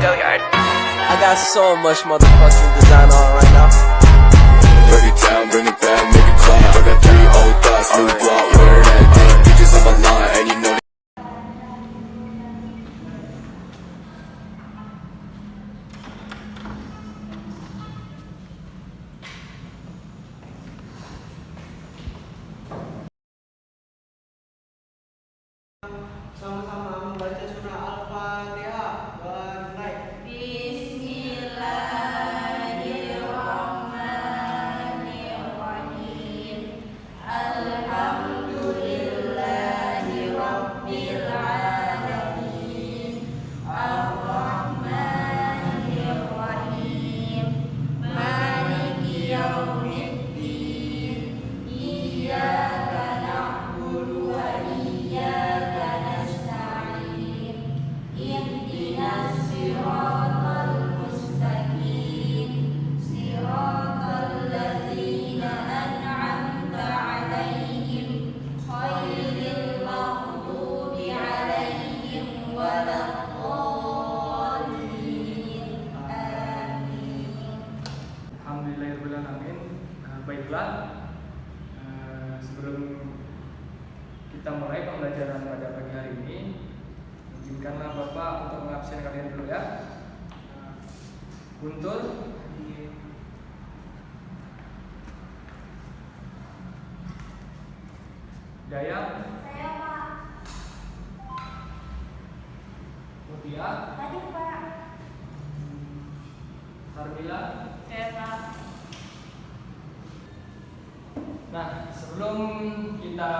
Go yard. I got so much motherfucking design on right now. Break it down, bring it back, make it clap. I got 3 old thoughts, new block, where that thing. Bitches on my line, and you know. Sama-sama membaca surah Al-Fatihah dan mulai. Bismillahirrahmanirrahim. Alhamdulillahi Rabbil Alamin. Ar-Rahmanirrahim. Maliki Yaumiddin. Iyyaka na'budu wa iyyaka nasta'in. Ihdinas siratal mustaqim. Siratal ladzina an'amta 'alaihim ghairil maghdubi 'alaihim waladdallin. Amin. Alhamdulillahirrahmanirrahim. Baiklah, sebelum kita mulai pembelajaran pada pagi hari ini, izinkanlah Bapak untuk mengabsen kalian dulu ya. Guntur, Dayang, Saya Pak. Mutia, Tadi Pak. Harmila. Saya Pak. Nah, sebelum kita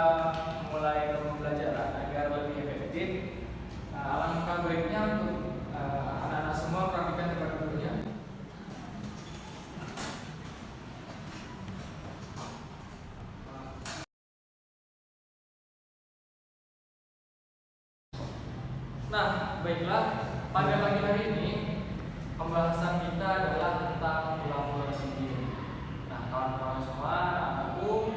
mulai pembelajaran agar lebih efektif, alangkah baiknya untuk anak-anak semua perhatikan depan gurunya. Nah, baiklah, pada pagi hari ini pembahasan kita adalah tentang kolaborasi. Nah, kawan-kawan semua, aku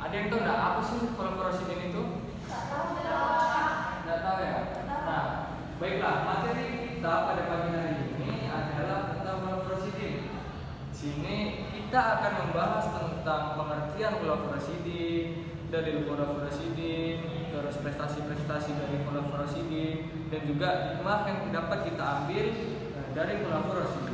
ada yang tahu nggak apa sih kolaborasi itu? Nggak tahu ya. Nah, baiklah, materi kita pada pagi hari ini adalah tentang kolaborasi. Di sini kita akan membahas tentang pengertian kolaborasi, dalil kolaborasi, terus prestasi-prestasi dari kolaborasi, dan juga hikmah yang dapat kita ambil dari kolaborasi.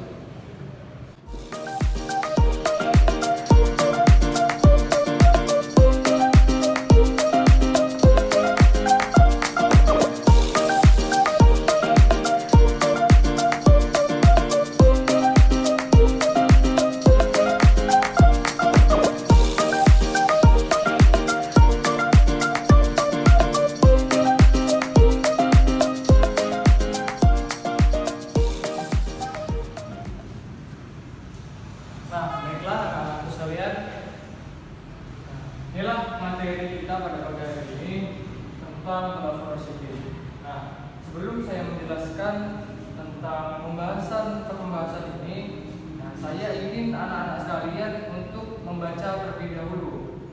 Nah, baiklah anak-anakku sekalian. Inilah materi kita pada pagi hari ini tentang kolaborasi. Nah, sebelum saya menjelaskan tentang pembahasan ini, saya ingin anak-anak sekalian untuk membaca terlebih dahulu.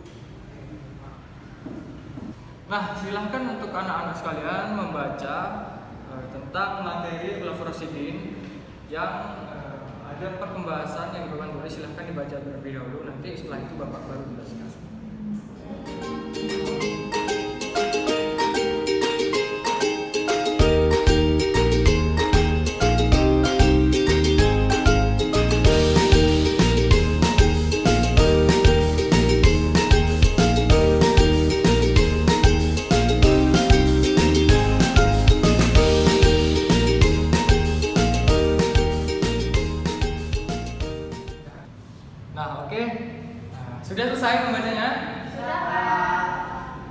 Nah, silahkan untuk anak-anak sekalian membaca tentang materi kolaborasi yang ada pembahasan yang Bapak tulis, silahkan dibaca terlebih dahulu. Nanti setelah itu Bapak baru jelaskan. Nah, oke. Sudah selesai membacanya? Sudah Pak.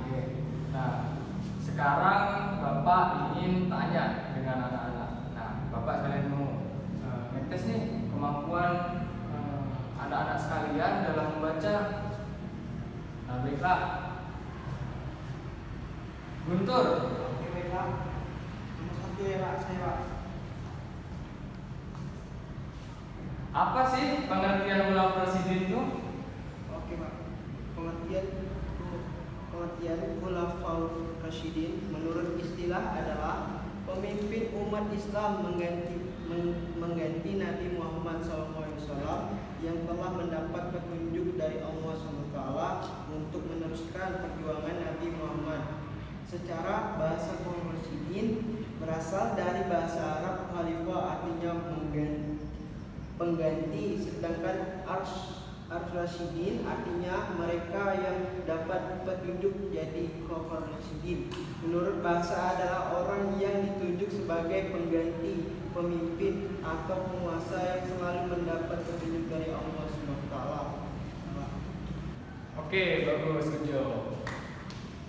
Oke. Nah, sekarang Bapak ingin tanya dengan anak-anak. Nah, Bapak sekalian mau ngetes nih kemampuan anak-anak sekalian dalam membaca. Nah, baiklah. Guntur. Oke, baik Pak. Nomor 1 ya Pak, saya Pak. Apa sih pengertian kolaborasi itu? Oke Pak. Pengertian khulafaur rasyidin menurut istilah adalah pemimpin umat umat Islam mengganti Nabi Muhammad SAW yang telah mendapat petunjuk dari Allah SWT untuk meneruskan perjuangan Nabi Muhammad. Secara bahasa kaum Rasyidin berasal dari bahasa Arab khalifah, artinya pengganti, sedangkan Ar-Rasyidin artinya mereka yang dapat petunjuk, jadi Khulafaur Rasyidin. Menurut bahasa adalah orang yang ditunjuk sebagai pengganti, pemimpin atau penguasa yang selalu mendapat petunjuk dari Allah SWT. Oke, bagus, setuju.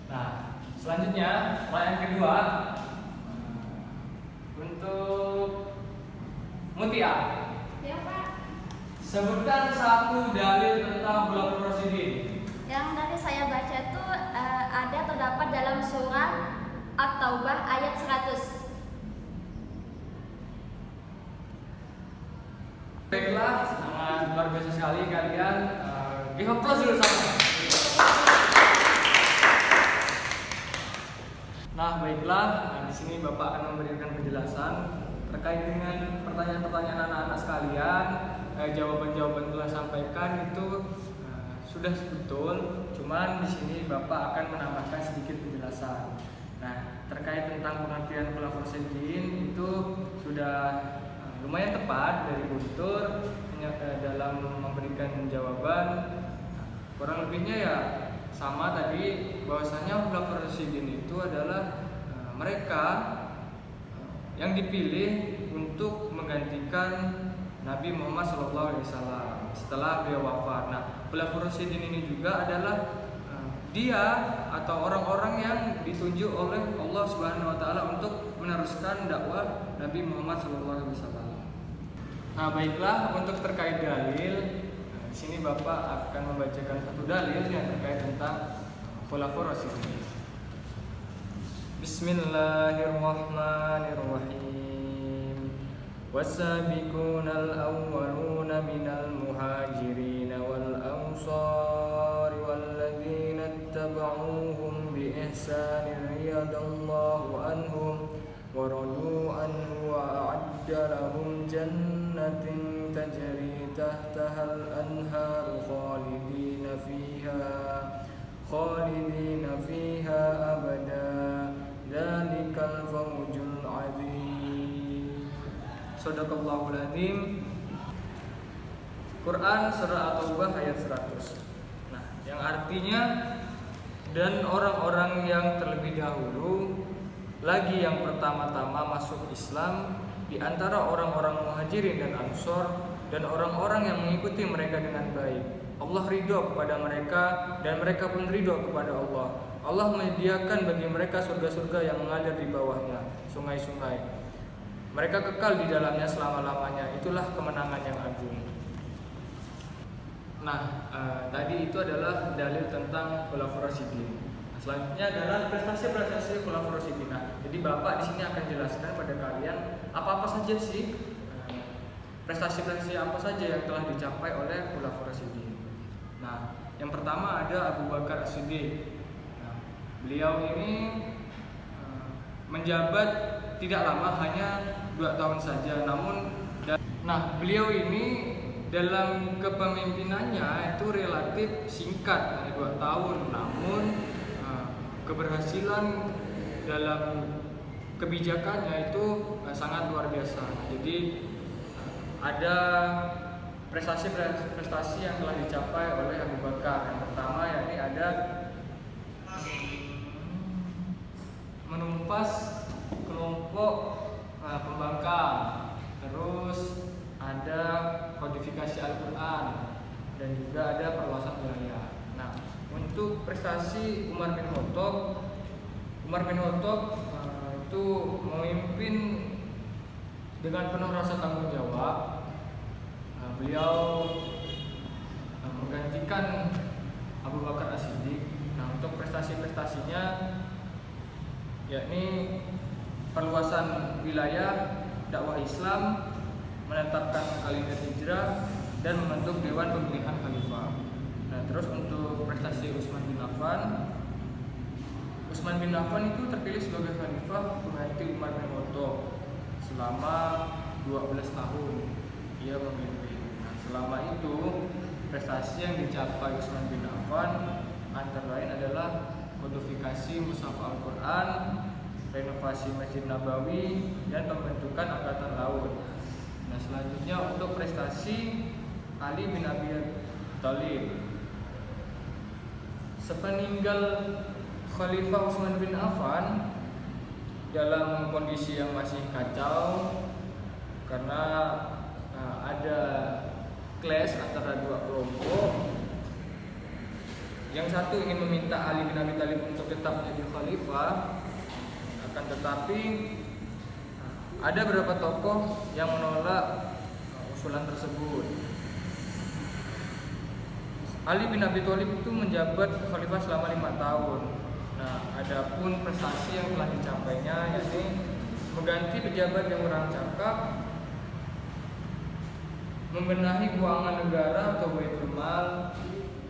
Nah, selanjutnya pertanyaan kedua untuk Mutia. Ya Pak. Sebutkan satu dalil tentang Khulafaur Rasyidin. Yang tadi saya baca itu ada terdapat dalam surah At-Taubah ayat 100. Baiklah, sangat luar biasa sekali kalian. Give applause dulu sama. Nah, baiklah. Di sini Bapak akan memberikan penjelasan terkait dengan pertanyaan-pertanyaan anak-anak sekalian. Jawaban-jawaban telah sampaikan itu sudah betul. Cuman di sini Bapak akan menambahkan sedikit penjelasan. Nah, terkait tentang pengertian Khulafaur Rasyidin itu sudah lumayan tepat dari Guntur dalam memberikan jawaban. Kurang lebihnya ya sama tadi, bahwasanya Khulafaur Rasyidin itu adalah mereka yang dipilih untuk menggantikan Nabi Muhammad SAW setelah beliau wafat. Nah, Khulafaur Rasyidin ini juga adalah dia atau orang-orang yang ditunjuk oleh Allah Subhanahu wa taala untuk meneruskan dakwah Nabi Muhammad SAW. Nah, baiklah, untuk terkait dalil, di sini Bapak akan membacakan satu dalil yang terkait tentang Khulafaur Rasyidin. Bismillahirrahmanirrahim. Wasabiqunal awwaluna minal muhajirin wal ansar walladzina ittaba'uuhum bi ihsanin radhiyallahu anhum wa radu anhu wa a'adda lahum jannatin tajri tahtaha al-anhar khalidina fiha abada dzalikal fawzul 'adzim. Shadaqallahul 'adzim. Quran surah At-Taubah ayat 100. Nah, yang artinya, dan orang-orang yang terlebih dahulu lagi yang pertama-tama masuk Islam di antara orang-orang Muhajirin dan Ansor dan orang-orang yang mengikuti mereka dengan baik. Allah ridho kepada mereka dan mereka pun ridho kepada Allah. Allah menyediakan bagi mereka surga-surga yang mengalir di bawahnya, sungai-sungai. Mereka kekal di dalamnya selama-lamanya. Itulah kemenangan yang agung. Nah, tadi itu adalah dalil tentang Khulafaur Rasyidin. Selanjutnya adalah prestasi-prestasi Khulafaur Rasyidin. Nah, jadi Bapak di sini akan jelaskan pada kalian apa-apa saja sih prestasi-prestasi apa saja yang telah dicapai oleh Khulafaur Rasyidin. Nah, yang pertama ada Abu Bakar As-Siddiq. Nah, beliau ini menjabat tidak lama, hanya 2 tahun saja. Beliau ini dalam kepemimpinannya itu relatif singkat, hanya 2 tahun. Namun keberhasilan dalam kebijakannya itu sangat luar biasa. Jadi ada prestasi-prestasi yang telah dicapai oleh Abu Bakar. Yang pertama yakni ada menumpas kelompok pembangkang, terus ada kodifikasi Al-Quran, dan juga ada perluasan wilayah. Nah, untuk prestasi Umar bin Khattab itu memimpin dengan penuh rasa tanggung jawab. Beliau menggantikan Abu Bakar As-Siddiq. Nah, untuk prestasi-prestasinya yakni perluasan wilayah dakwah Islam, menetapkan kalimat hijrah, dan membentuk dewan pemilihan khalifah. Nah, terus untuk prestasi Utsman bin Affan itu terpilih sebagai khalifah pengganti Umar bin Khattab selama 12 tahun ia memimpin. Nah, selama itu prestasi yang dicapai Utsman bin Affan antara lain adalah kodifikasi Mushaf Al-Quran, renovasi Masjid Nabawi, dan pembentukan Angkatan Laut. Nah, selanjutnya untuk prestasi Ali bin Abi Thalib. Sepeninggal Khalifah Utsman bin Affan dalam kondisi yang masih kacau karena ada clash antara dua kelompok. Yang satu ingin meminta Ali bin Abi Thalib untuk tetap menjadi khalifah, akan tetapi ada beberapa tokoh yang menolak usulan tersebut. Ali bin Abi Thalib itu menjabat khalifah selama 5 tahun. Nah, adapun prestasi yang telah dicapainya yakni mengganti pejabat yang kurang cakap, membenahi keuangan negara atau Baitul Mal,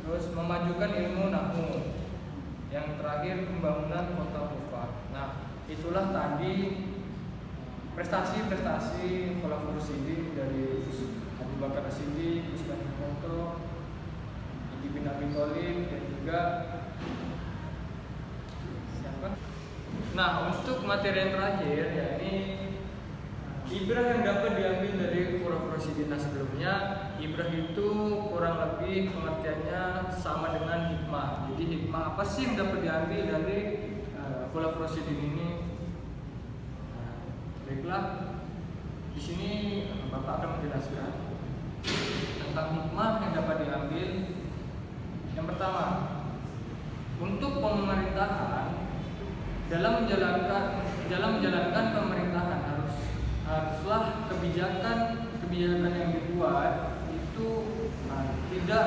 terus memajukan ilmu nahwu, yang terakhir pembangunan kota Kufah. Nah, itulah tadi prestasi-prestasi Khulafaur Rasyidin dari Abu Bakar As-Siddiq, Utsman bin Affan, Ali bin Abi Thalib, dan juga siapa? Nah, untuk materi yang terakhir yakni ibrah yang dapat diambil dari Khulafaur Rasyidin sebelumnya. Ibrah itu kurang lebih pengertiannya sama dengan hikmah. Jadi hikmah apa sih yang dapat diambil dari Khulafaur Rasyidin ini? Baiklah, di sini Bapak akan menjelaskan tentang hikmah yang dapat diambil. Yang pertama, untuk pemerintahan dalam menjalankan pemerintahan haruslah kebijakan yang dibuat itu tidak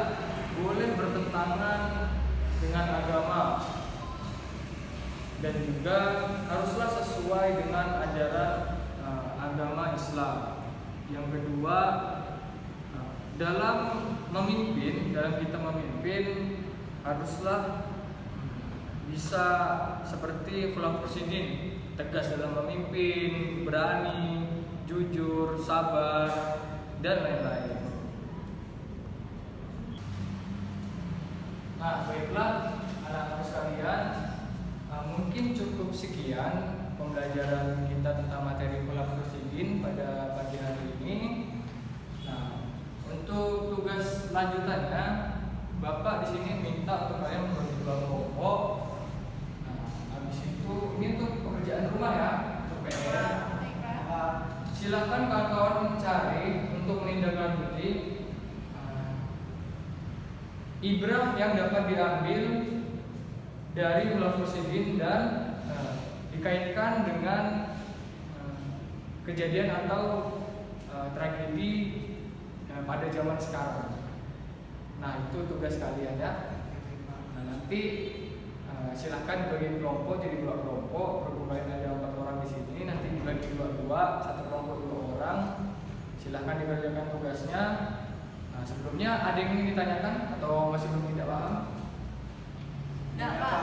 boleh bertentangan dengan agama, dan juga haruslah sesuai dengan ajaran agama Islam. Yang kedua, dalam kita memimpin haruslah bisa seperti Khulafaur Rasyidin, tegas dalam memimpin, berani, jujur, sabar, dan lain-lain. Nah, baiklah anak-anak sekalian, mungkin cukup sekian pembelajaran kita tentang materi Khulafaur Rasyidin pada pagi hari ini. Nah, untuk tugas lanjutannya, Bapak di sini minta untuk kalian membagi 2 kelompok. Nah, habis itu ini untuk pekerjaan rumah ya, untuk PR. Silakan kawan-kawan mencari untuk menindaklanjuti ibrah yang dapat diambil dari Khulafaur Rasyidin dan dikaitkan dengan kejadian atau tragedi pada zaman sekarang. Nah, itu tugas kalian ya. Nah, nanti silahkan dibagi kelompok jadi 2 kelompok. Berhubung ada 4 orang di sini, nanti dibagi 2-2, 1 kelompok 2 orang. Silahkan dikerjakan tugasnya. Nah, sebelumnya ada yang ingin ditanyakan atau masih belum tidak paham? Enggak, Pak.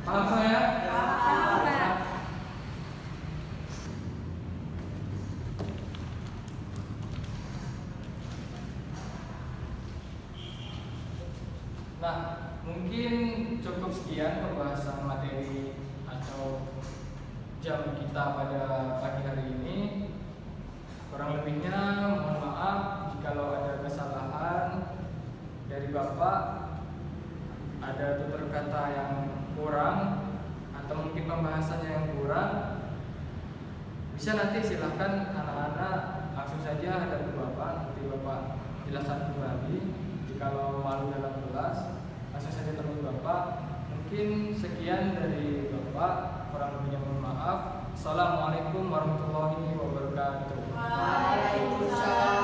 Paham saya? Paham, Pak. Nah, mungkin cukup sekian pembahasan materi atau jam kita pada pagi hari ini. Kurang lebihnya mohon maaf jikalau ada kesalahan dari Bapak, ada tutur kata yang kurang atau mungkin pembahasannya yang kurang. Bisa nanti silahkan anak-anak langsung saja hadap ke Bapak, nanti Bapak jelaskan kembali. Jikalau malu dalam kelas, langsung saja temui Bapak. Mungkin sekian dari Bapak, kurang lebihnya mohon maaf. Assalamualaikum warahmatullahi wabarakatuh. Waalaikumsalam.